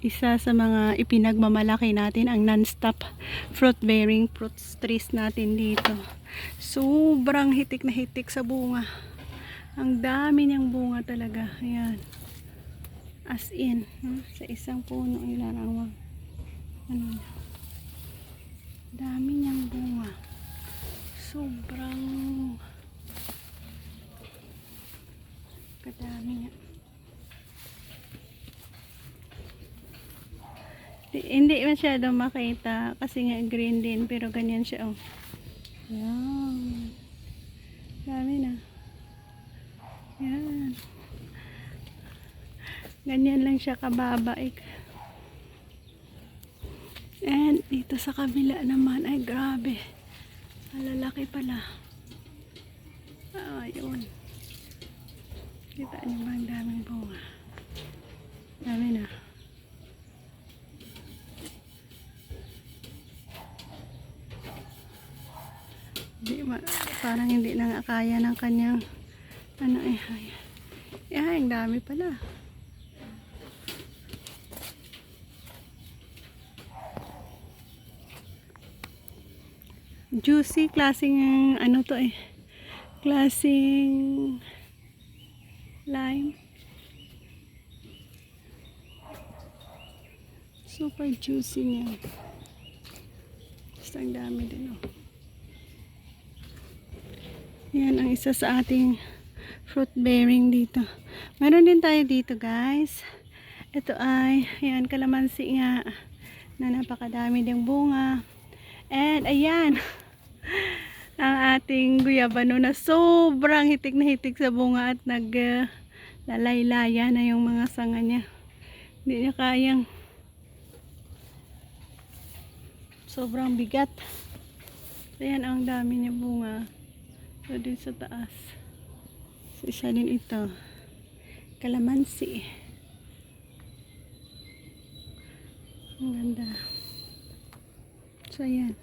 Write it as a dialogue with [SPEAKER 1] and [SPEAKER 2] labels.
[SPEAKER 1] Isa sa mga ipinagmamalaki natin ang non-stop fruit bearing fruit trees natin dito. Sobrang hitik na hitik sa bunga. Ang dami niyang bunga talaga. Ayan. As in, sa isang puno ay larawang. Ano? Dami niyang bunga. Sobrang kadami niya. Hindi masyadong makita kasi nga green din, pero ganyan siya, oh. Yan. Dami na. Yan. Ganyan lang siya kababa. And dito sa kabila naman ay grabe. Malalaki pala. Ayun. Kita niyo ba ang daming bunga? Dami na. Parang hindi na nga kaya ng kanyang ano ang dami pala. Juicy, klaseng ano to klaseng lime. Super juicy niya. Basta ang dami din, oh. Yan ang isa sa ating fruit bearing dito. Meron din tayo dito, guys. Ito ay, yan, kalamansi nga na napakadami ding bunga. And ayan, ang ating guyabano na sobrang hitik na hitik sa bunga at naglalaylaya na yung mga sanga niya. Hindi niya kayang, sobrang bigat. Ayan, ang dami niya bunga. So, din sa taas. So, isa din ito. Kalamansi. Ang ganda. So, ayan.